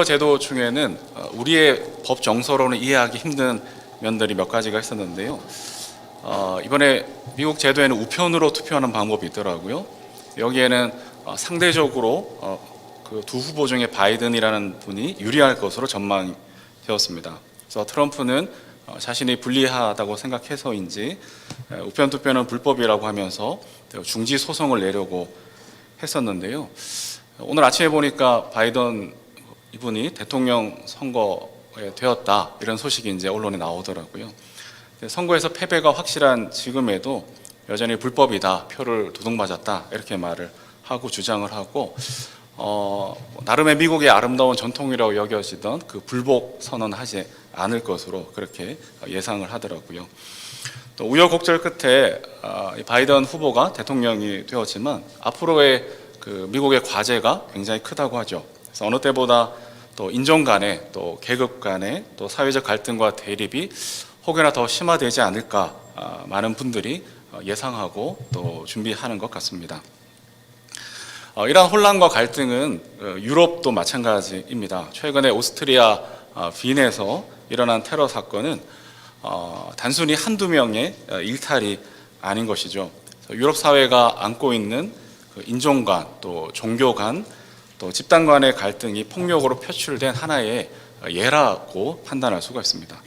제도 중에는 우리의 법 정서로는 이해하기 힘든 면들이 몇 가지가 있었는데요. 이번에 미국 제도에는 우편으로 투표하는 방법이 있더라고요. 여기에는 상대적으로 그 두 후보 중에 바이든이라는 분이 유리할 것으로 전망이 되었습니다. 그래서 트럼프는 자신이 불리하다고 생각해서인지 우편 투표는 불법이라고 하면서 중지 소송을 내려고 했었는데요. 오늘 아침에 보니까 바이든 이분이 대통령 선거에 되었다, 이런 소식이 이제 언론에 나오더라고요. 선거에서 패배가 확실한 지금에도 여전히 불법이다, 표를 도둑맞았다, 이렇게 말을 하고 주장을 하고, 나름의 미국의 아름다운 전통이라고 여겨지던 그 불복 선언하지 않을 것으로 그렇게 예상을 하더라고요. 또 우여곡절 끝에 바이든 후보가 대통령이 되었지만 앞으로의 그 미국의 과제가 굉장히 크다고 하죠. 그래서 어느 때보다 또 인종 간의, 또 계급 간의, 또 사회적 갈등과 대립이 혹여나 더 심화되지 않을까 많은 분들이 예상하고 또 준비하는 것 같습니다. 이러한 혼란과 갈등은 유럽도 마찬가지입니다. 최근에 오스트리아 빈에서 일어난 테러 사건은 단순히 한두 명의 일탈이 아닌 것이죠. 유럽 사회가 안고 있는 인종 간, 또 종교 간, 또 집단 간의 갈등이 폭력으로 표출된 하나의 예라고 판단할 수가 있습니다.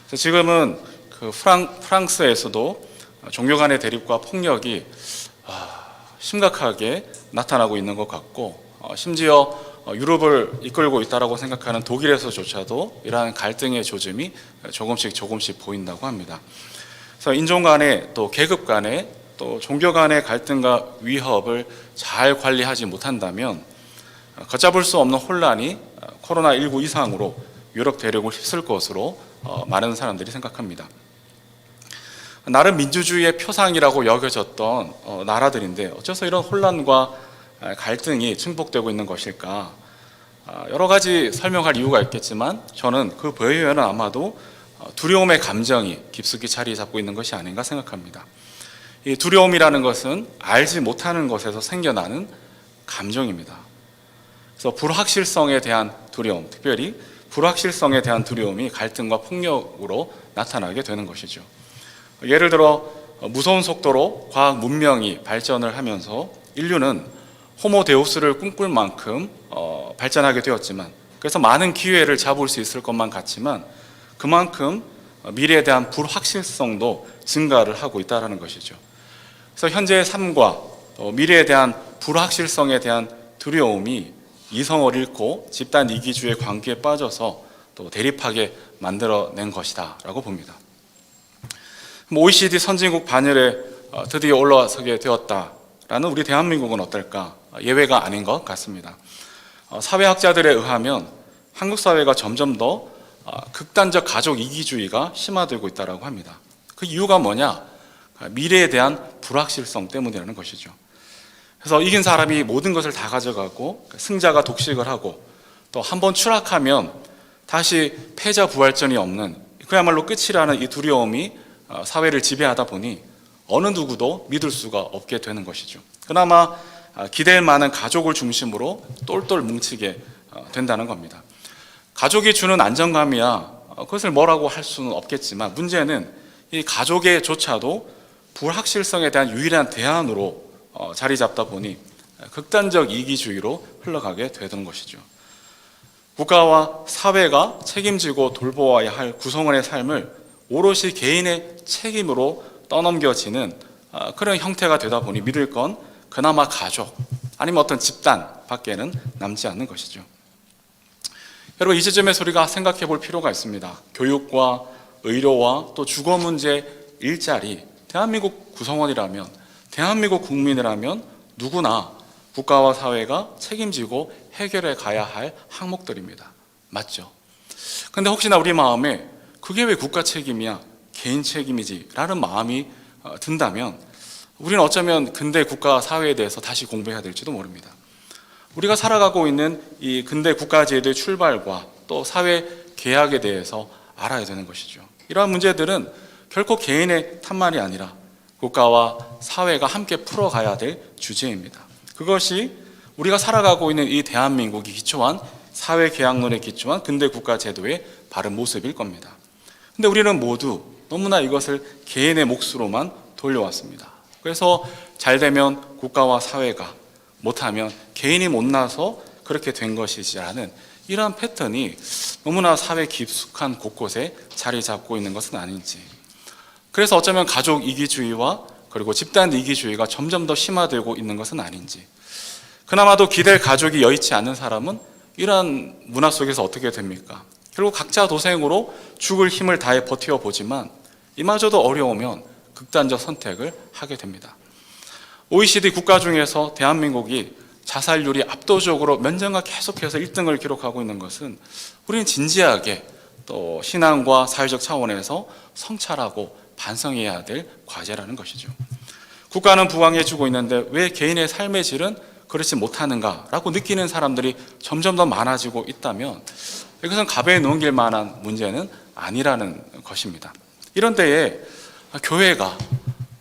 그래서 지금은 그 프랑스에서도 종교 간의 대립과 폭력이 심각하게 나타나고 있는 것 같고, 심지어 유럽을 이끌고 있다고 생각하는 독일에서조차도 이러한 갈등의 조짐이 조금씩 보인다고 합니다. 그래서 인종 간의, 또 계급 간의, 또 종교 간의 갈등과 위협을 잘 관리하지 못한다면 걷잡을 수 없는 혼란이 코로나19 이상으로 유럽 대륙을 휩쓸 것으로 많은 사람들이 생각합니다. 나름 민주주의의 표상이라고 여겨졌던 나라들인데 어째서 이런 혼란과 갈등이 증폭되고 있는 것일까? 여러 가지 설명할 이유가 있겠지만 저는 그 배후에는 아마도 두려움의 감정이 깊숙이 자리 잡고 있는 것이 아닌가 생각합니다. 이 두려움이라는 것은 알지 못하는 것에서 생겨나는 감정입니다. 그래서 불확실성에 대한 두려움, 특별히 불확실성에 대한 두려움이 갈등과 폭력으로 나타나게 되는 것이죠. 예를 들어 무서운 속도로 과학 문명이 발전을 하면서 인류는 호모데우스를 꿈꿀 만큼 발전하게 되었지만, 그래서 많은 기회를 잡을 수 있을 것만 같지만 그만큼 미래에 대한 불확실성도 증가를 하고 있다는 것이죠. 그래서 현재의 삶과 미래에 대한 불확실성에 대한 두려움이 이성을 잃고 집단 이기주의 관계에 빠져서 또 대립하게 만들어낸 것이다 라고 봅니다. OECD 선진국 반열에 드디어 올라서게 되었다라는 우리 대한민국은 어떨까? 예외가 아닌 것 같습니다. 사회학자들에 의하면 한국 사회가 점점 더 극단적 가족 이기주의가 심화되고 있다고 합니다. 그 이유가 뭐냐? 미래에 대한 불확실성 때문이라는 것이죠. 그래서 이긴 사람이 모든 것을 다 가져가고 승자가 독식을 하고 또 한번 추락하면 다시 패자 부활전이 없는, 그야말로 끝이라는 이 두려움이 사회를 지배하다 보니 어느 누구도 믿을 수가 없게 되는 것이죠. 그나마 기댈 만한 가족을 중심으로 똘똘 뭉치게 된다는 겁니다. 가족이 주는 안정감이야 그것을 뭐라고 할 수는 없겠지만, 문제는 이 가족에조차도 불확실성에 대한 유일한 대안으로 자리 잡다 보니 극단적 이기주의로 흘러가게 되는 것이죠. 국가와 사회가 책임지고 돌보아야 할 구성원의 삶을 오롯이 개인의 책임으로 떠넘겨지는 그런 형태가 되다 보니 믿을 건 그나마 가족 아니면 어떤 집단 밖에는 남지 않는 것이죠. 여러분, 이제쯤에 우리가 생각해 볼 필요가 있습니다. 교육과 의료와 또 주거 문제, 일자리, 대한민국 구성원이라면, 대한민국 국민이라면 누구나 국가와 사회가 책임지고 해결해 가야 할 항목들입니다. 맞죠? 근데 혹시나 우리 마음에 그게 왜 국가 책임이야, 개인 책임이지 라는 마음이 든다면 우리는 어쩌면 근대 국가 사회에 대해서 다시 공부해야 될지도 모릅니다. 우리가 살아가고 있는 이 근대 국가제도의 출발과 또 사회 계약에 대해서 알아야 되는 것이죠. 이러한 문제들은 결코 개인의 탓만이 아니라 국가와 사회가 함께 풀어가야 될 주제입니다. 그것이 우리가 살아가고 있는 이 대한민국이 기초한 사회 계약론에 기초한 근대 국가 제도의 바른 모습일 겁니다. 근데 우리는 모두 너무나 이것을 개인의 몫으로만 돌려왔습니다. 그래서 잘 되면 국가와 사회가, 못하면 개인이 못나서 그렇게 된 것이지라는 이러한 패턴이 너무나 사회 깊숙한 곳곳에 자리 잡고 있는 것은 아닌지, 그래서 어쩌면 가족 이기주의와 그리고 집단 이기주의가 점점 더 심화되고 있는 것은 아닌지, 그나마도 기댈 가족이 여의치 않는 사람은 이러한 문화 속에서 어떻게 됩니까? 결국 각자 도생으로 죽을 힘을 다해 버텨보지만 이마저도 어려우면 극단적 선택을 하게 됩니다. OECD 국가 중에서 대한민국이 자살률이 압도적으로 몇 년간 계속해서 1등을 기록하고 있는 것은 우리는 진지하게 또 신앙과 사회적 차원에서 성찰하고 반성해야 될 과제라는 것이죠. 국가는 부강해지고 있는데 왜 개인의 삶의 질은 그렇지 못하는가라고 느끼는 사람들이 점점 더 많아지고 있다면 이것은 가벼이 넘길 만한 문제는 아니라는 것입니다. 이런 때에 교회가,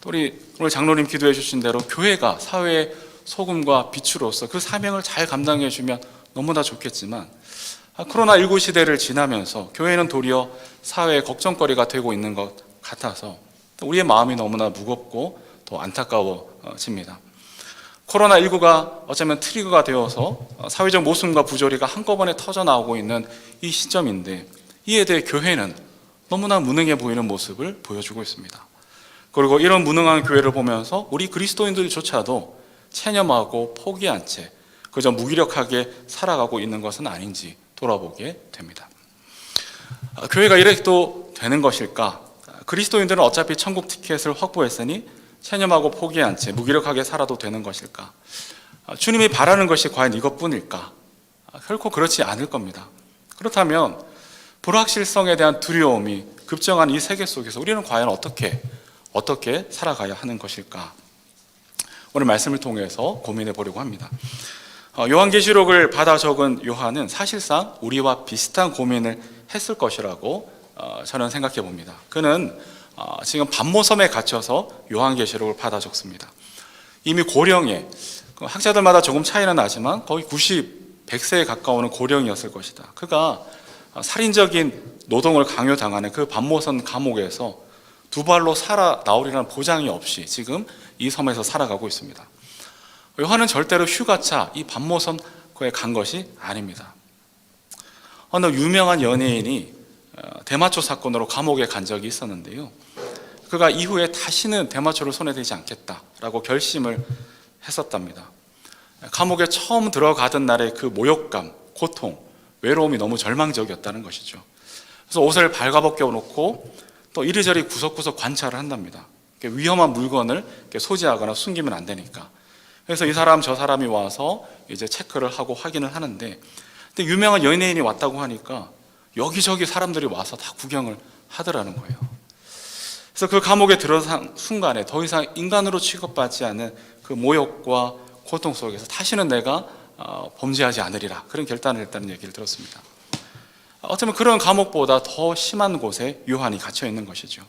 우리 오늘 장로님 기도해 주신 대로 교회가 사회의 소금과 빛으로서 그 사명을 잘 감당해 주면 너무나 좋겠지만, 코로나19 시대를 지나면서 교회는 도리어 사회의 걱정거리가 되고 있는 것 같아서 우리의 마음이 너무나 무겁고 또 안타까워집니다. 코로나19가 어쩌면 트리거가 되어서 사회적 모순과 부조리가 한꺼번에 터져나오고 있는 이 시점인데, 이에 대해 교회는 너무나 무능해 보이는 모습을 보여주고 있습니다. 그리고 이런 무능한 교회를 보면서 우리 그리스도인들조차도 체념하고 포기한 채 그저 무기력하게 살아가고 있는 것은 아닌지 돌아보게 됩니다. 교회가 이래도 되는 것일까? 그리스도인들은 어차피 천국 티켓을 확보했으니 체념하고 포기한 채 무기력하게 살아도 되는 것일까? 주님이 바라는 것이 과연 이것뿐일까? 결코 그렇지 않을 겁니다. 그렇다면 불확실성에 대한 두려움이 급증한 이 세계 속에서 우리는 과연 어떻게 살아가야 하는 것일까? 오늘 말씀을 통해서 고민해 보려고 합니다. 요한계시록을 받아 적은 요한은 사실상 우리와 비슷한 고민을 했을 것이라고 저는 생각해 봅니다. 그는 지금 반모섬에 갇혀서 요한계시록을 받아 적습니다. 이미 고령에, 학자들마다 조금 차이는 나지만 거의 100세에 가까우는 고령이었을 것이다. 그가 살인적인 노동을 강요당하는 그 반모섬 감옥에서 두 발로 살아 나오리라는 보장이 없이 지금 이 섬에서 살아가고 있습니다. 요한은 절대로 휴가차 이 반모섬에 간 것이 아닙니다. 어느 유명한 연예인이 대마초 사건으로 감옥에 간 적이 있었는데요, 그가 이후에 다시는 대마초를 손에 대지 않겠다라고 결심을 했었답니다. 감옥에 처음 들어가던 날의 그 모욕감, 고통, 외로움이 너무 절망적이었다는 것이죠. 그래서 옷을 발가벗겨 놓고 또 이리저리 구석구석 관찰을 한답니다. 위험한 물건을 소지하거나 숨기면 안 되니까. 그래서 이 사람 저 사람이 와서 이제 체크를 하고 확인을 하는데, 근데 유명한 연예인이 왔다고 하니까 여기저기 사람들이 와서 다 구경을 하더라는 거예요. 그래서 그 감옥에 들어선 순간에 더 이상 인간으로 취급받지 않은 그 모욕과 고통 속에서 다시는 내가 범죄하지 않으리라, 그런 결단을 했다는 얘기를 들었습니다. 어쩌면 그런 감옥보다 더 심한 곳에 요한이 갇혀 있는 것이죠.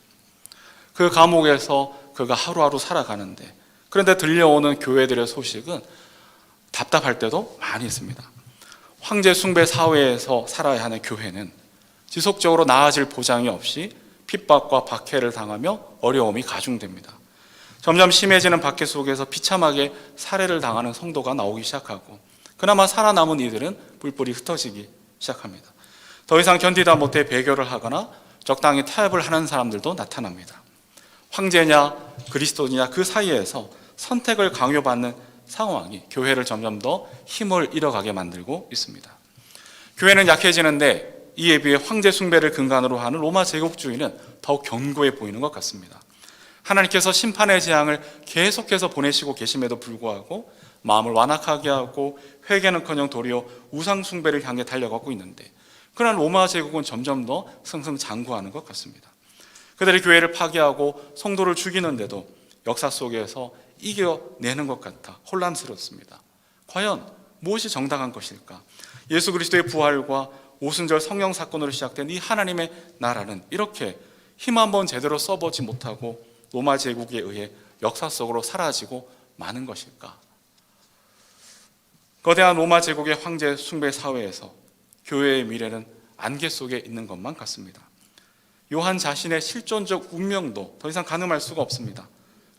그 감옥에서 그가 하루하루 살아가는데, 그런데 들려오는 교회들의 소식은 답답할 때도 많이 있습니다. 황제 숭배 사회에서 살아야 하는 교회는 지속적으로 나아질 보장이 없이 핍박과 박해를 당하며 어려움이 가중됩니다. 점점 심해지는 박해 속에서 비참하게 살해를 당하는 성도가 나오기 시작하고, 그나마 살아남은 이들은 뿔뿔이 흩어지기 시작합니다. 더 이상 견디다 못해 배교를 하거나 적당히 타협을 하는 사람들도 나타납니다. 황제냐 그리스도냐 그 사이에서 선택을 강요받는 상황이 교회를 점점 더 힘을 잃어가게 만들고 있습니다. 교회는 약해지는데 이에 비해 황제 숭배를 근간으로 하는 로마 제국주의는 더욱 견고해 보이는 것 같습니다. 하나님께서 심판의 재앙을 계속해서 보내시고 계심에도 불구하고 마음을 완악하게 하고 회개는커녕 도리어 우상 숭배를 향해 달려가고 있는데, 그러나 로마 제국은 점점 더 승승장구하는 것 같습니다. 그들이 교회를 파괴하고 성도를 죽이는데도 역사 속에서 이겨내는 것 같아 혼란스럽습니다. 과연 무엇이 정당한 것일까? 예수 그리스도의 부활과 오순절 성령 사건으로 시작된 이 하나님의 나라는 이렇게 힘 한번 제대로 써보지 못하고 로마 제국에 의해 역사 속으로 사라지고 마는 것일까? 거대한 로마 제국의 황제 숭배 사회에서 교회의 미래는 안개 속에 있는 것만 같습니다. 요한 자신의 실존적 운명도 더 이상 가늠할 수가 없습니다.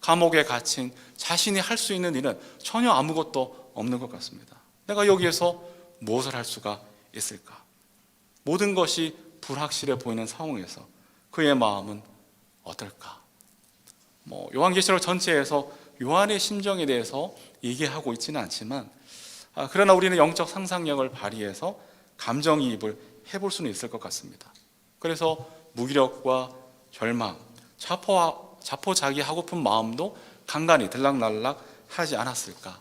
감옥에 갇힌 자신이 할 수 있는 일은 전혀 아무것도 없는 것 같습니다. 내가 여기에서 무엇을 할 수가 있을까? 모든 것이 불확실해 보이는 상황에서 그의 마음은 어떨까? 요한계시록 전체에서 요한의 심정에 대해서 얘기하고 있지는 않지만, 그러나 우리는 영적 상상력을 발휘해서 감정이입을 해볼 수는 있을 것 같습니다. 그래서 무기력과 절망, 자포자기하고픈 마음도 간간히 들락날락 하지 않았을까?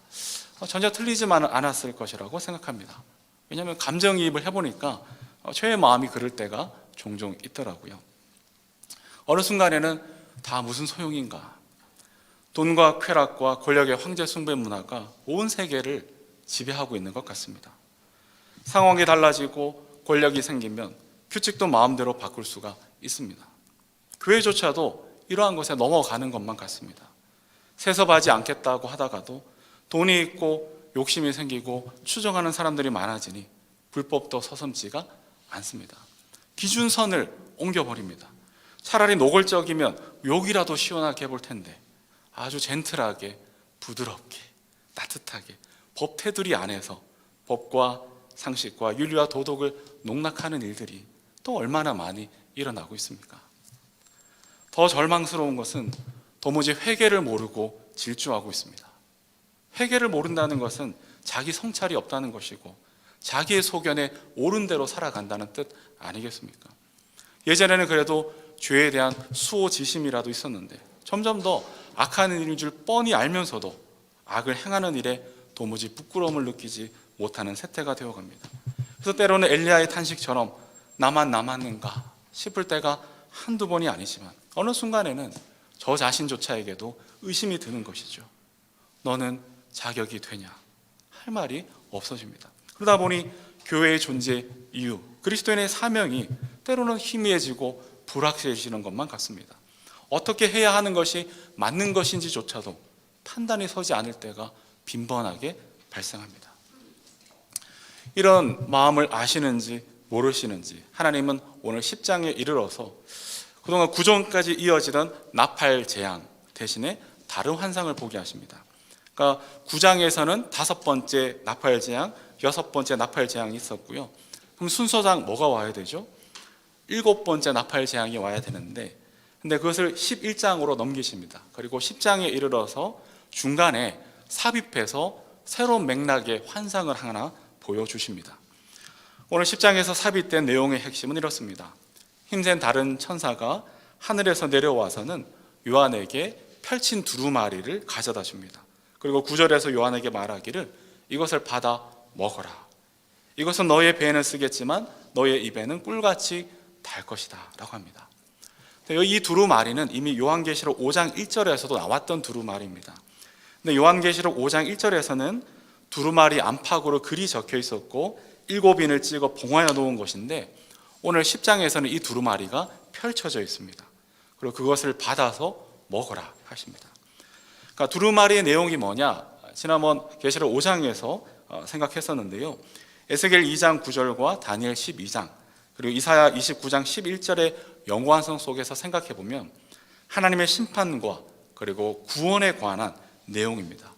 전혀 틀리지만은 않았을 것이라고 생각합니다. 왜냐하면 감정이입을 해보니까 저의 마음이 그럴 때가 종종 있더라고요. 어느 순간에는 다 무슨 소용인가? 돈과 쾌락과 권력의 황제 숭배 문화가 온 세계를 지배하고 있는 것 같습니다. 상황이 달라지고 권력이 생기면 규칙도 마음대로 바꿀 수가 있습니다. 교회조차도 이러한 것에 넘어가는 것만 같습니다. 세습하지 않겠다고 하다가도 돈이 있고 욕심이 생기고 추정하는 사람들이 많아지니 불법도 서슴지가 않습니다. 기준선을 옮겨버립니다. 차라리 노골적이면 욕이라도 시원하게 해볼 텐데 아주 젠틀하게, 부드럽게, 따뜻하게 법 테두리 안에서 법과 상식과 윤리와 도덕을 농락하는 일들이 또 얼마나 많이 일어나고 있습니까? 더 절망스러운 것은 도무지 회개를 모르고 질주하고 있습니다. 회개를 모른다는 것은 자기 성찰이 없다는 것이고 자기의 소견에 옳은 대로 살아간다는 뜻 아니겠습니까? 예전에는 그래도 죄에 대한 수호지심이라도 있었는데 점점 더 악한 일인 줄 뻔히 알면서도 악을 행하는 일에 도무지 부끄러움을 느끼지 못하는 세태가 되어갑니다. 그래서 때로는 엘리야의 탄식처럼 나만 남았는가 싶을 때가 한두 번이 아니지만 어느 순간에는 저 자신조차에게도 의심이 드는 것이죠. 너는 자격이 되냐? 할 말이 없어집니다. 그러다 보니 교회의 존재 이유, 그리스도인의 사명이 때로는 희미해지고 불확실해지는 것만 같습니다. 어떻게 해야 하는 것이 맞는 것인지조차도 판단이 서지 않을 때가 빈번하게 발생합니다. 이런 마음을 아시는지 모르시는지 하나님은 오늘 10장에 이르러서 그동안 구전까지 이어지던 나팔 재앙 대신에 다른 환상을 보게 하십니다. 그러니까 9장에서는 5번째 나팔 재앙, 6번째 나팔 재앙이 있었고요. 그럼 순서상 뭐가 와야 되죠? 7번째 나팔 재앙이 와야 되는데 근데 그것을 11장으로 넘기십니다. 그리고 10장에 이르러서 중간에 삽입해서 새로운 맥락의 환상을 하나 보여주십니다. 오늘 10장에서 삽입된 내용의 핵심은 이렇습니다. 힘센 다른 천사가 하늘에서 내려와서는 요한에게 펼친 두루마리를 가져다 줍니다. 그리고 9절에서 요한에게 말하기를 이것을 받아 먹어라. 이것은 너의 배에는 쓰겠지만 너의 입에는 꿀같이 달 것이다 라고 합니다. 이 두루마리는 이미 요한계시록 5장 1절에서도 나왔던 두루마리입니다. 근데 요한계시록 5장 1절에서는 두루마리 안팎으로 글이 적혀 있었고 7인을 찍어 봉하여 놓은 것인데 오늘 10장에서는 이 두루마리가 펼쳐져 있습니다. 그리고 그것을 받아서 먹어라 하십니다. 그러니까 두루마리의 내용이 뭐냐? 지난번 계시록 5장에서 생각했었는데요. 에스겔 2장 9절과 다니엘 12장 그리고 이사야 29장 11절의 연관성 속에서 생각해보면 하나님의 심판과 그리고 구원에 관한 내용입니다.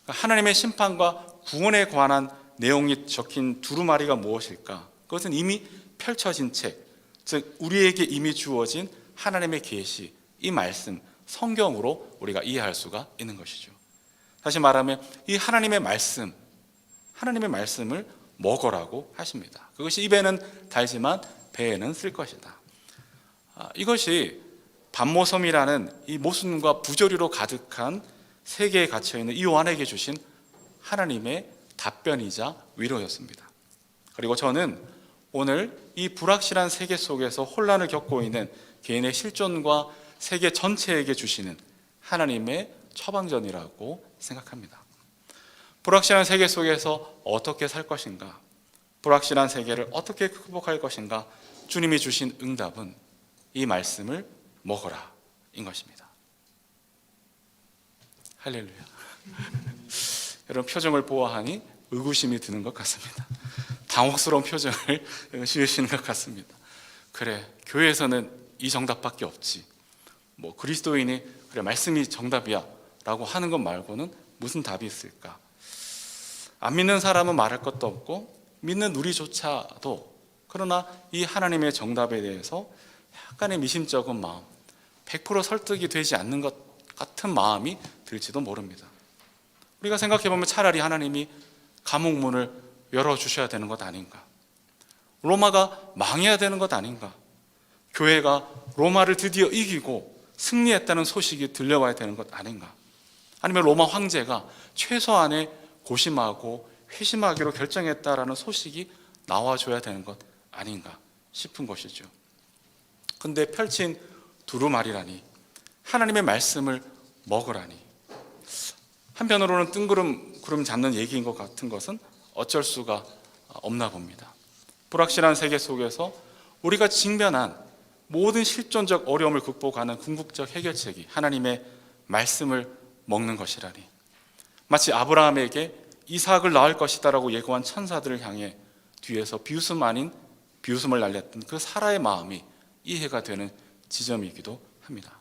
그러니까 하나님의 심판과 구원에 관한 내용이 적힌 두루마리가 무엇일까? 그것은 이미 펼쳐진 책, 즉 우리에게 이미 주어진 하나님의 계시, 이 말씀, 성경으로 우리가 이해할 수가 있는 것이죠. 다시 말하면 이 하나님의 말씀을 먹으라고 하십니다. 그것이 입에는 달지만 배에는 쓸 것이다. 이것이 반모섬이라는 이 모순과 부조리로 가득한 세계에 갇혀있는 이 요한에게 주신 하나님의 답변이자 위로였습니다. 그리고 저는 오늘 이 불확실한 세계 속에서 혼란을 겪고 있는 개인의 실존과 세계 전체에게 주시는 하나님의 처방전이라고 생각합니다. 불확실한 세계 속에서 어떻게 살 것인가? 불확실한 세계를 어떻게 극복할 것인가? 주님이 주신 응답은 이 말씀을 먹어라 인 것입니다. 할렐루야. 여러분 표정을 보아하니 의구심이 드는 것 같습니다. 당혹스러운 표정을 지으시는 것 같습니다. 그래, 교회에서는 이 정답밖에 없지. 뭐 그리스도인이 그래 말씀이 정답이야 라고 하는 것 말고는 무슨 답이 있을까? 안 믿는 사람은 말할 것도 없고 믿는 우리조차도 그러나 이 하나님의 정답에 대해서 약간의 미심쩍은 마음, 100% 설득이 되지 않는 것 같은 마음이 들지도 모릅니다. 우리가 생각해보면 차라리 하나님이 감옥문을 열어주셔야 되는 것 아닌가? 로마가 망해야 되는 것 아닌가? 교회가 로마를 드디어 이기고 승리했다는 소식이 들려와야 되는 것 아닌가? 아니면 로마 황제가 최소한의 고심하고 회심하기로 결정했다라는 소식이 나와줘야 되는 것 아닌가 싶은 것이죠. 근데 펼친 두루마리라니, 하나님의 말씀을 먹으라니, 한편으로는 뜬구름 구름 잡는 얘기인 것 같은 것은 어쩔 수가 없나 봅니다. 불확실한 세계 속에서 우리가 직면한 모든 실존적 어려움을 극복하는 궁극적 해결책이 하나님의 말씀을 먹는 것이라니, 마치 아브라함에게 이삭을 낳을 것이다라고 예고한 천사들을 향해 뒤에서 비웃음 아닌 비웃음을 날렸던 그 사라의 마음이 이해가 되는 지점이기도 합니다.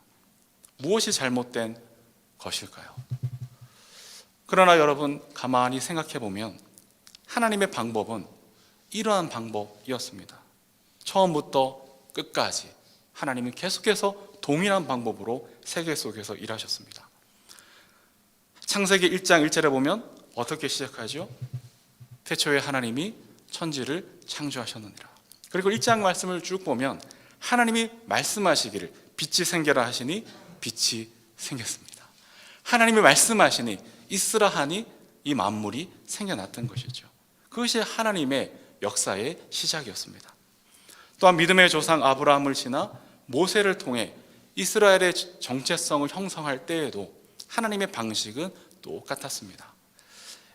무엇이 잘못된 것일까요? 그러나 여러분, 가만히 생각해 보면 하나님의 방법은 이러한 방법이었습니다. 처음부터 끝까지 하나님은 계속해서 동일한 방법으로 세계 속에서 일하셨습니다. 창세기 1장 1절에 보면 어떻게 시작하죠? 태초에 하나님이 천지를 창조하셨느니라. 그리고 1장 말씀을 쭉 보면 하나님이 말씀하시기를 빛이 생겨라 하시니 빛이 생겼습니다. 하나님이 말씀하시니 있으라 하니 이 만물이 생겨났던 것이죠. 그것이 하나님의 역사의 시작이었습니다. 또한 믿음의 조상 아브라함을 지나 모세를 통해 이스라엘의 정체성을 형성할 때에도 하나님의 방식은 똑같았습니다.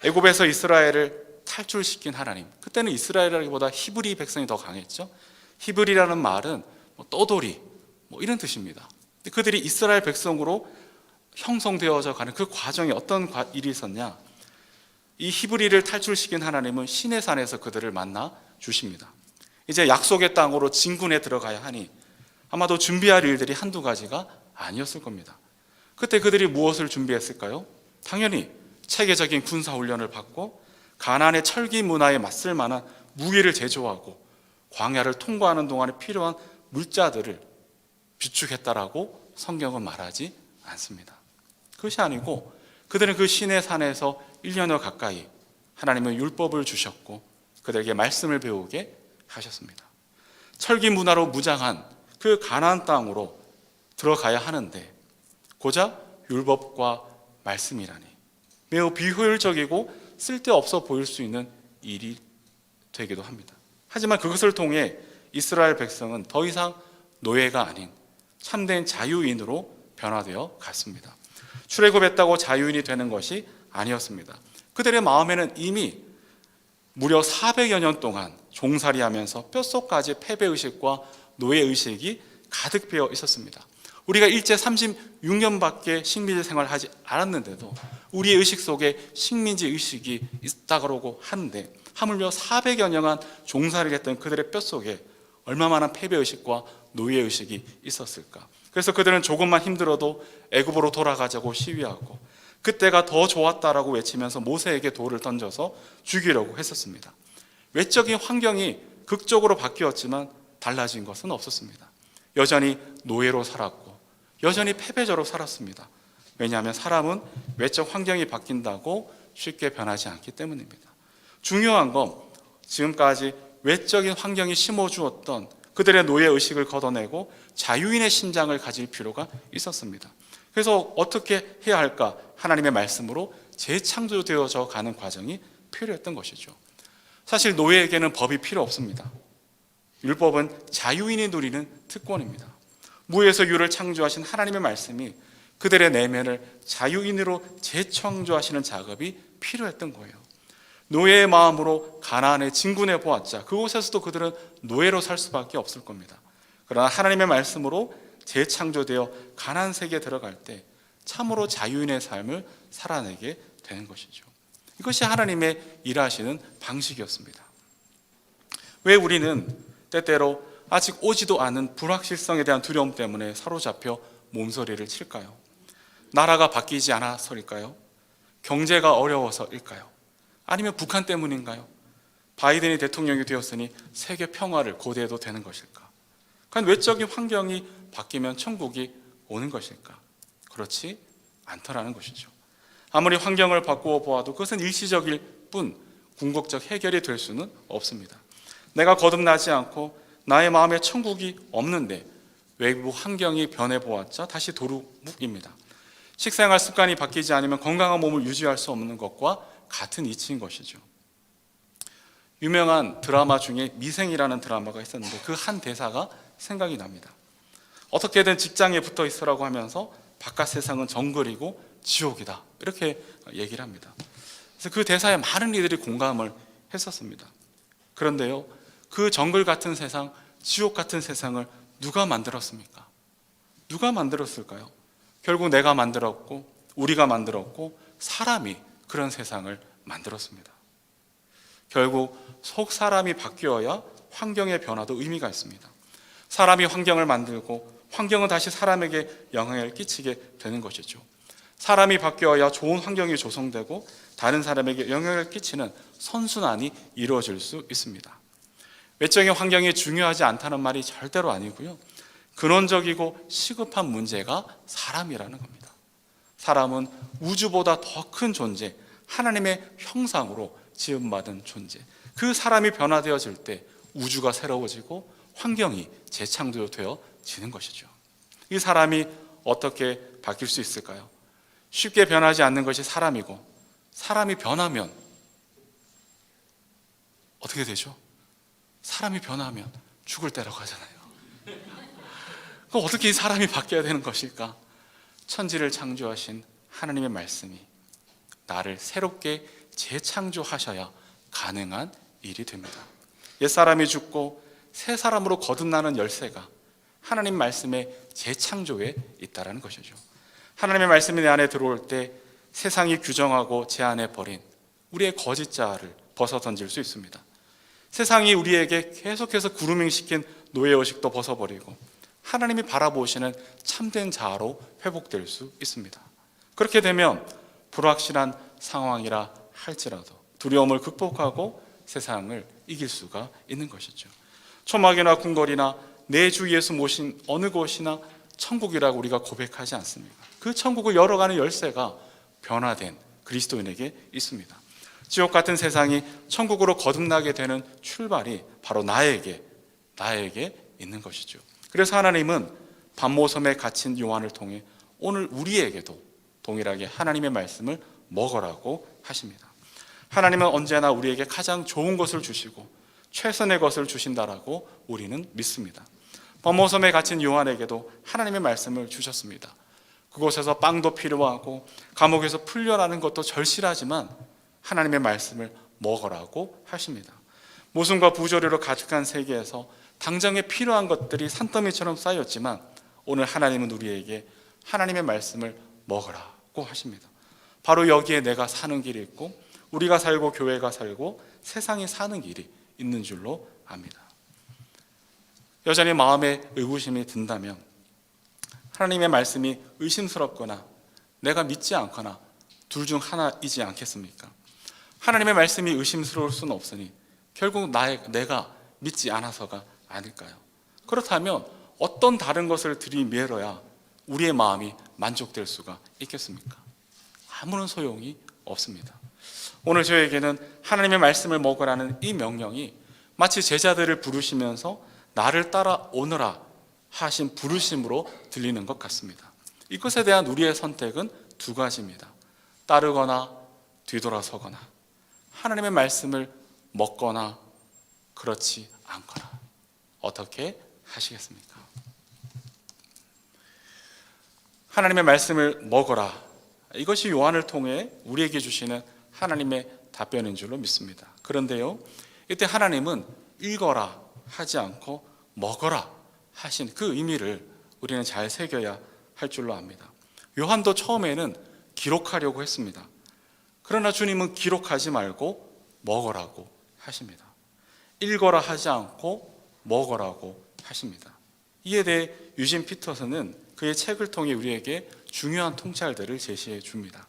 애굽에서 이스라엘을 탈출시킨 하나님, 그때는 이스라엘이라기보다 히브리 백성이 더 강했죠. 히브리라는 말은 떠돌이 이런 뜻입니다. 그들이 이스라엘 백성으로 형성되어져 가는 그 과정에 어떤 일이 있었냐? 이 히브리를 탈출시킨 하나님은 시내산에서 그들을 만나 주십니다. 이제 약속의 땅으로 진군에 들어가야 하니 아마도 준비할 일들이 한두 가지가 아니었을 겁니다. 그때 그들이 무엇을 준비했을까요? 당연히 체계적인 군사훈련을 받고 가나안의 철기 문화에 맞설 만한 무기를 제조하고 광야를 통과하는 동안에 필요한 물자들을 비축했다라고 성경은 말하지 않습니다. 그것이 아니고 그들은 그 시내 산에서 1년여 가까이 하나님은 율법을 주셨고 그들에게 말씀을 배우게 하셨습니다. 철기 문화로 무장한 그 가나안 땅으로 들어가야 하는데 고작 율법과 말씀이라니 매우 비효율적이고 쓸데없어 보일 수 있는 일이 되기도 합니다. 하지만 그것을 통해 이스라엘 백성은 더 이상 노예가 아닌 참된 자유인으로 변화되어 갔습니다. 출애굽했다고 자유인이 되는 것이 아니었습니다. 그들의 마음에는 이미 무려 400여 년 동안 종살이하면서 뼛속까지 패배의식과 노예의식이 가득 배어 있었습니다. 우리가 일제 36년밖에 식민지 생활하지 않았는데도 우리의 의식 속에 식민지 의식이 있다고 하는데 하물며 400여 년간 종살이를 했던 그들의 뼛속에 얼마만한 패배의식과 노예의식이 있었을까? 그래서 그들은 조금만 힘들어도 애굽으로 돌아가자고 시위하고 그때가 더 좋았다라고 외치면서 모세에게 돌을 던져서 죽이려고 했었습니다. 외적인 환경이 극적으로 바뀌었지만 달라진 것은 없었습니다. 여전히 노예로 살았고 여전히 패배자로 살았습니다. 왜냐하면 사람은 외적 환경이 바뀐다고 쉽게 변하지 않기 때문입니다. 중요한 건 지금까지 외적인 환경이 심어주었던 그들의 노예의식을 걷어내고 자유인의 심장을 가질 필요가 있었습니다. 그래서 어떻게 해야 할까? 하나님의 말씀으로 재창조되어져 가는 과정이 필요했던 것이죠. 사실 노예에게는 법이 필요 없습니다. 율법은 자유인이 누리는 특권입니다. 무에서 유를 창조하신 하나님의 말씀이 그들의 내면을 자유인으로 재창조하시는 작업이 필요했던 거예요. 노예의 마음으로 가나안에 진군해 보았자 그곳에서도 그들은 노예로 살 수밖에 없을 겁니다. 그러나 하나님의 말씀으로 재창조되어 가나안 세계에 들어갈 때 참으로 자유인의 삶을 살아내게 되는 것이죠. 이것이 하나님의 일하시는 방식이었습니다. 왜 우리는 때때로 아직 오지도 않은 불확실성에 대한 두려움 때문에 사로잡혀 몸서리를 칠까요? 나라가 바뀌지 않아서일까요? 경제가 어려워서일까요? 아니면 북한 때문인가요? 바이든이 대통령이 되었으니 세계 평화를 고대해도 되는 것일까? 과연 외적인 환경이 바뀌면 천국이 오는 것일까? 그렇지 않더라는 것이죠. 아무리 환경을 바꾸어 보아도 그것은 일시적일 뿐 궁극적 해결이 될 수는 없습니다. 내가 거듭나지 않고 나의 마음에 천국이 없는데 외부 환경이 변해보았자 다시 도루묵입니다. 식생활 습관이 바뀌지 않으면 건강한 몸을 유지할 수 없는 것과 같은 이치인 것이죠. 유명한 드라마 중에 미생이라는 드라마가 있었는데 그 한 대사가 생각이 납니다. 어떻게든 직장에 붙어 있으라고 하면서 바깥 세상은 정글이고 지옥이다, 이렇게 얘기를 합니다. 그래서 그 대사에 많은 이들이 공감을 했었습니다. 그런데요, 그 정글 같은 세상, 지옥 같은 세상을 누가 만들었습니까? 누가 만들었을까요? 결국 내가 만들었고 우리가 만들었고 사람이 그런 세상을 만들었습니다. 결국 속 사람이 바뀌어야 환경의 변화도 의미가 있습니다. 사람이 환경을 만들고 환경은 다시 사람에게 영향을 끼치게 되는 것이죠. 사람이 바뀌어야 좋은 환경이 조성되고 다른 사람에게 영향을 끼치는 선순환이 이루어질 수 있습니다. 외적인 환경이 중요하지 않다는 말이 절대로 아니고요, 근원적이고 시급한 문제가 사람이라는 겁니다. 사람은 우주보다 더 큰 존재, 하나님의 형상으로 지음받은 존재. 그 사람이 변화되어질 때 우주가 새로워지고 환경이 재창조되어지는 것이죠. 이 사람이 어떻게 바뀔 수 있을까요? 쉽게 변하지 않는 것이 사람이고, 사람이 변하면 어떻게 되죠? 사람이 변하면 죽을 때로 가잖아요. 그럼 어떻게 이 사람이 바뀌어야 되는 것일까? 천지를 창조하신 하나님의 말씀이 나를 새롭게 재창조하셔야 가능한 일이 됩니다. 옛사람이 죽고 새 사람으로 거듭나는 열쇠가 하나님 말씀의 재창조에 있다는 것이죠. 하나님의 말씀이 내 안에 들어올 때 세상이 규정하고 제한해 버린 우리의 거짓 자아를 벗어던질 수 있습니다. 세상이 우리에게 계속해서 구루밍시킨 노예의식도 벗어버리고 하나님이 바라보시는 참된 자아로 회복될 수 있습니다. 그렇게 되면 불확실한 상황이라 할지라도 두려움을 극복하고 세상을 이길 수가 있는 것이죠. 초막이나 궁궐이나 내 주 예수 모신 어느 곳이나 천국이라고 우리가 고백하지 않습니까? 그 천국을 열어가는 열쇠가 변화된 그리스도인에게 있습니다. 지옥 같은 세상이 천국으로 거듭나게 되는 출발이 바로 나에게 있는 것이죠. 그래서 하나님은 반모섬에 갇힌 요한을 통해 오늘 우리에게도 동일하게 하나님의 말씀을 먹으라고 하십니다. 하나님은 언제나 우리에게 가장 좋은 것을 주시고 최선의 것을 주신다라고 우리는 믿습니다. 반모섬에 갇힌 요한에게도 하나님의 말씀을 주셨습니다. 그곳에서 빵도 필요하고 감옥에서 풀려나는 것도 절실하지만 하나님의 말씀을 먹으라고 하십니다. 모순과 부조리로 가득한 세계에서 당장에 필요한 것들이 산더미처럼 쌓였지만 오늘 하나님은 우리에게 하나님의 말씀을 먹으라고 하십니다. 바로 여기에 내가 사는 길이 있고 우리가 살고 교회가 살고 세상이 사는 길이 있는 줄로 압니다. 여전히 마음에 의구심이 든다면 하나님의 말씀이 의심스럽거나 내가 믿지 않거나 둘 중 하나이지 않겠습니까? 하나님의 말씀이 의심스러울 수는 없으니 결국 내가 믿지 않아서가 아닐까요? 그렇다면 어떤 다른 것을 들이밀어야 우리의 마음이 만족될 수가 있겠습니까? 아무런 소용이 없습니다. 오늘 저에게는 하나님의 말씀을 먹으라는 이 명령이 마치 제자들을 부르시면서 나를 따라오너라 하신 부르심으로 들리는 것 같습니다. 이것에 대한 우리의 선택은 두 가지입니다. 따르거나 뒤돌아서거나, 하나님의 말씀을 먹거나 그렇지 않거나. 어떻게 하시겠습니까? 하나님의 말씀을 먹어라, 이것이 요한을 통해 우리에게 주시는 하나님의 답변인 줄로 믿습니다. 그런데요, 이때 하나님은 읽어라 하지 않고 먹어라 하신 그 의미를 우리는 잘 새겨야 할 줄로 압니다. 요한도 처음에는 기록하려고 했습니다. 그러나 주님은 기록하지 말고 먹으라고 하십니다. 읽어라 하지 않고 먹어라고 하십니다. 이에 대해 유진 피터슨은 그의 책을 통해 우리에게 중요한 통찰들을 제시해 줍니다.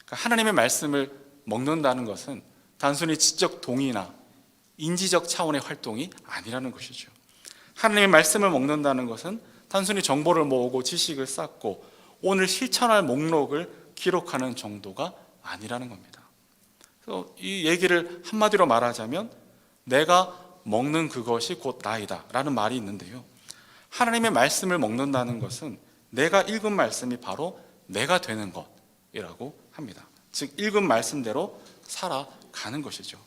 그러니까 하나님의 말씀을 먹는다는 것은 단순히 지적 동의나 인지적 차원의 활동이 아니라는 것이죠. 하나님의 말씀을 먹는다는 것은 단순히 정보를 모으고 지식을 쌓고 오늘 실천할 목록을 기록하는 정도가 아니라는 겁니다. 그래서 이 얘기를 한마디로 말하자면 내가 먹는 그것이 곧 나이다 라는 말이 있는데요, 하나님의 말씀을 먹는다는 것은 내가 읽은 말씀이 바로 내가 되는 것이라고 합니다. 즉 읽은 말씀대로 살아가는 것이죠.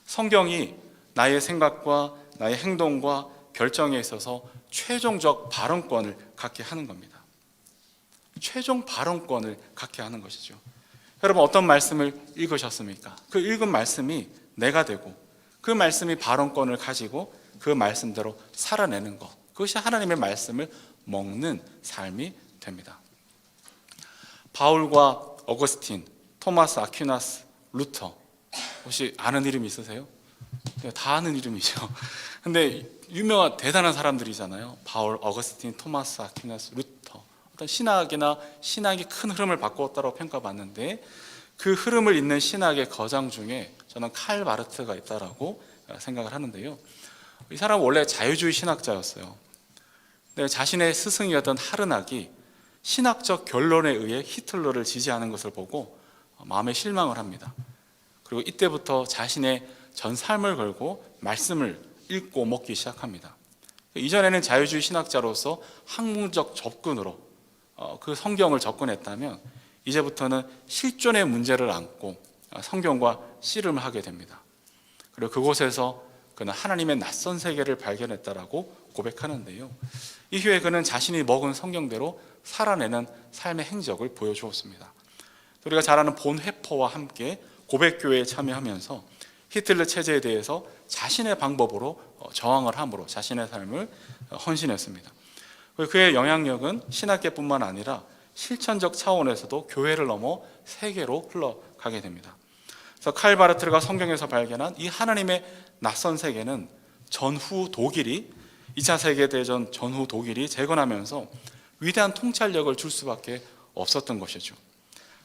성경이 나의 생각과 나의 행동과 결정에 있어서 최종적 발언권을 갖게 하는 겁니다. 최종 발언권을 갖게 하는 것이죠. 여러분, 어떤 말씀을 읽으셨습니까? 그 읽은 말씀이 내가 되고 그 말씀이 발언권을 가지고 그 말씀대로 살아내는 것, 그것이 하나님의 말씀을 먹는 삶이 됩니다. 바울과 어거스틴, 토마스 아퀴나스, 루터, 혹시 아는 이름 있으세요? 다 아는 이름이죠. 근데 유명한 대단한 사람들이잖아요. 바울, 어거스틴, 토마스 아퀴나스, 루터. 어떤 신학이나 신학이 큰 흐름을 바꾸었다고 평가받는데 그 흐름을 잇는 신학의 거장 중에 저는 칼 바르트가 있다라고 생각을 하는데요. 이 사람은 원래 자유주의 신학자였어요. 근데 자신의 스승이었던 하르낙이 신학적 결론에 의해 히틀러를 지지하는 것을 보고 마음에 실망을 합니다. 그리고 이때부터 자신의 전 삶을 걸고 말씀을 읽고 먹기 시작합니다. 이전에는 자유주의 신학자로서 학문적 접근으로 그 성경을 접근했다면 이제부터는 실존의 문제를 안고 성경과 씨름을 하게 됩니다. 그리고 그곳에서 그는 하나님의 낯선 세계를 발견했다라고 고백하는데요, 이후에 그는 자신이 먹은 성경대로 살아내는 삶의 행적을 보여주었습니다. 우리가 잘 아는 본 회퍼와 함께 고백교회에 참여하면서 히틀러 체제에 대해서 자신의 방법으로 저항을 함으로 자신의 삶을 헌신했습니다. 그의 영향력은 신학계뿐만 아니라 실천적 차원에서도 교회를 넘어 세계로 흘러가게 됩니다. 그래서 칼 바르트가 성경에서 발견한 이 하나님의 낯선 세계는 전후 독일이 2차 세계대전 전후 독일이 재건하면서 위대한 통찰력을 줄 수밖에 없었던 것이죠.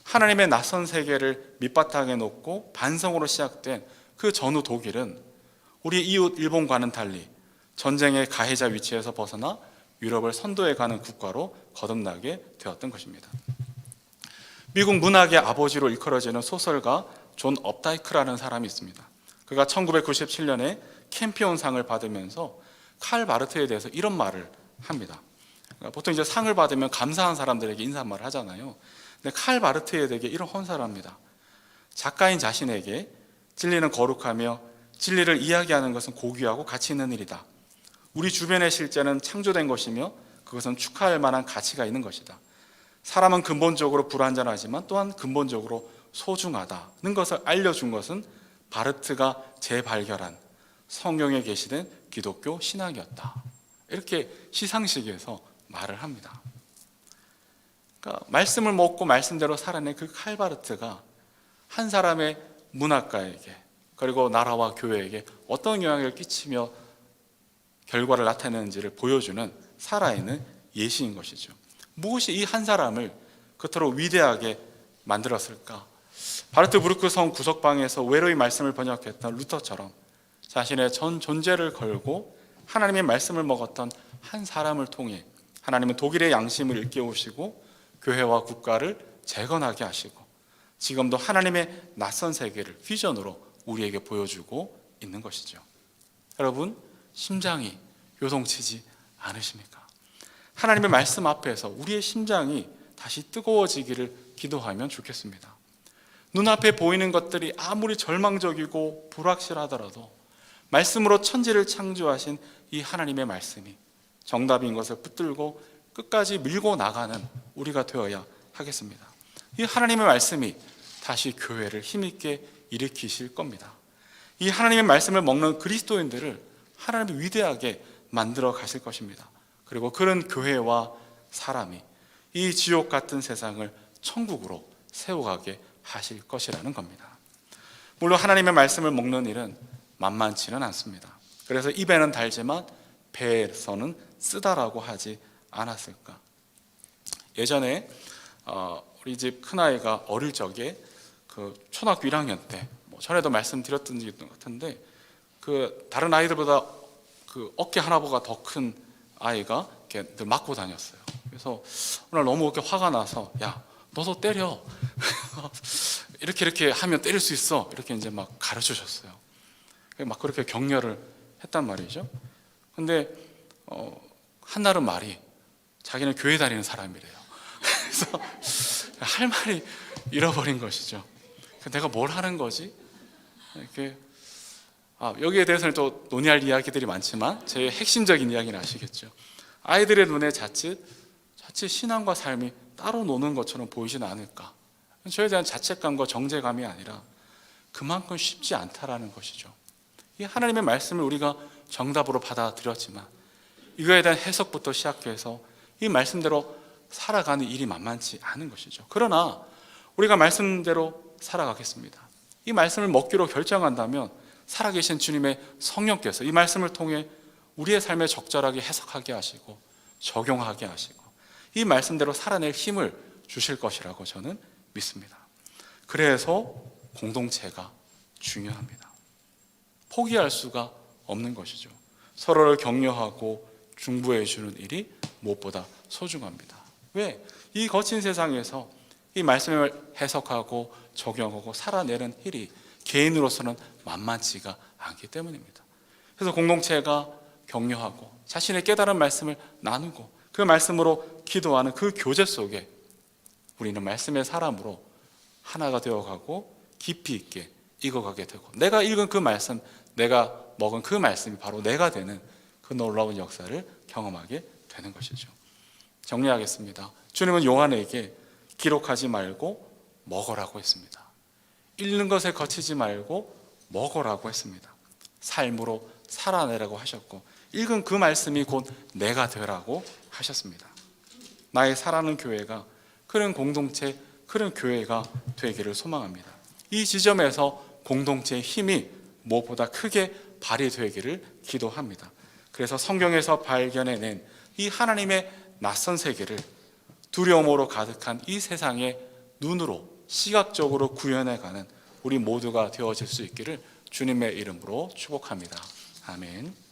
하나님의 낯선 세계를 밑바탕에 놓고 반성으로 시작된 그 전후 독일은 우리 이웃 일본과는 달리 전쟁의 가해자 위치에서 벗어나 유럽을 선도해가는 국가로 거듭나게 되었던 것입니다. 미국 문학의 아버지로 일컬어지는 소설가 존 업다이크라는 사람이 있습니다. 그가 1997년에 캠피온상을 받으면서 칼 바르트에 대해서 이런 말을 합니다. 보통 이제 상을 받으면 감사한 사람들에게 인사말을 하잖아요. 근데 칼 바르트에 대해 이런 헌사를 합니다. 작가인 자신에게 진리는 거룩하며 진리를 이야기하는 것은 고귀하고 가치 있는 일이다. 우리 주변의 실제는 창조된 것이며 그것은 축하할 만한 가치가 있는 것이다. 사람은 근본적으로 불완전하지만 또한 근본적으로 소중하다는 것을 알려준 것은 바르트가 재발견한 성경에 게시된 기독교 신학이었다. 이렇게 시상식에서 말을 합니다. 그러니까 말씀을 먹고 말씀대로 살아낸 그 칼 바르트가 한 사람의 문학가에게 그리고 나라와 교회에게 어떤 영향을 끼치며 결과를 나타내는지를 보여주는 살아있는 예시인 것이죠. 무엇이 이 한 사람을 그토록 위대하게 만들었을까? 바르트 부르크 성 구석방에서 외로이 말씀을 번역했던 루터처럼 자신의 전 존재를 걸고 하나님의 말씀을 먹었던 한 사람을 통해 하나님은 독일의 양심을 일깨우시고 교회와 국가를 재건하게 하시고 지금도 하나님의 낯선 세계를 비전으로 우리에게 보여주고 있는 것이죠. 여러분, 심장이 요동치지 않으십니까? 하나님의 말씀 앞에서 우리의 심장이 다시 뜨거워지기를 기도하면 좋겠습니다. 눈앞에 보이는 것들이 아무리 절망적이고 불확실하더라도 말씀으로 천지를 창조하신 이 하나님의 말씀이 정답인 것을 붙들고 끝까지 밀고 나가는 우리가 되어야 하겠습니다. 이 하나님의 말씀이 다시 교회를 힘있게 일으키실 겁니다. 이 하나님의 말씀을 먹는 그리스도인들을 하나님이 위대하게 만들어 가실 것입니다. 그리고 그런 교회와 사람이 이 지옥 같은 세상을 천국으로 세워가게 하실 것이라는 겁니다. 물론 하나님의 말씀을 먹는 일은 만만치는 않습니다. 그래서 입에는 달지만 배에서는 쓰다라고 하지 않았을까. 예전에 우리 집 큰아이가 어릴 적에 그 초등학교 1학년 때, 전에도 말씀드렸던 적이 있던 것 같은데, 그 다른 아이들보다 그 어깨 하나보다 더 큰 아이가 이렇게 늘 맞고 다녔어요. 그래서 오늘 너무 이렇게 화가 나서, 야, 너도 때려. 이렇게 하면 때릴 수 있어. 이렇게 이제 막 가르쳐 주셨어요. 막 그렇게 격려를 했단 말이죠. 근데 한날은 말이 자기는 교회 다니는 사람이래요. 그래서 할 말이 잃어버린 것이죠. 내가 뭘 하는 거지? 이렇게 여기에 대해서는 또 논의할 이야기들이 많지만 제 핵심적인 이야기는 아시겠죠. 아이들의 눈에 자칫 신앙과 삶이 따로 노는 것처럼 보이지는 않을까. 저에 대한 자책감과 정죄감이 아니라 그만큼 쉽지 않다라는 것이죠. 이 하나님의 말씀을 우리가 정답으로 받아들였지만 이거에 대한 해석부터 시작해서 이 말씀대로 살아가는 일이 만만치 않은 것이죠. 그러나 우리가 말씀대로 살아가겠습니다. 이 말씀을 먹기로 결정한다면 살아계신 주님의 성령께서 이 말씀을 통해 우리의 삶에 적절하게 해석하게 하시고 적용하게 하시고 이 말씀대로 살아낼 힘을 주실 것이라고 저는 믿습니다. 그래서 공동체가 중요합니다. 포기할 수가 없는 것이죠. 서로를 격려하고 중보해 주는 일이 무엇보다 소중합니다. 왜? 이 거친 세상에서 이 말씀을 해석하고 적용하고 살아내는 일이 개인으로서는 만만치가 않기 때문입니다. 그래서 공동체가 격려하고 자신의 깨달은 말씀을 나누고 그 말씀으로 기도하는 그 교제 속에 우리는 말씀의 사람으로 하나가 되어가고 깊이 있게 익어가게 되고 내가 읽은 그 말씀, 내가 먹은 그 말씀이 바로 내가 되는 그 놀라운 역사를 경험하게 되는 것이죠. 정리하겠습니다. 주님은 요한에게 기록하지 말고 먹으라고 했습니다. 읽는 것에 거치지 말고 먹으라고 했습니다. 삶으로 살아내라고 하셨고 읽은 그 말씀이 곧 내가 되라고 하셨습니다. 나의 살아가는 교회가 그런 공동체, 그런 교회가 되기를 소망합니다. 이 지점에서 공동체의 힘이 무엇보다 크게 발휘되기를 기도합니다. 그래서 성경에서 발견해낸 이 하나님의 낯선 세계를 두려움으로 가득한 이 세상의 눈으로 시각적으로 구현해가는 우리 모두가 되어질 수 있기를 주님의 이름으로 축복합니다. 아멘.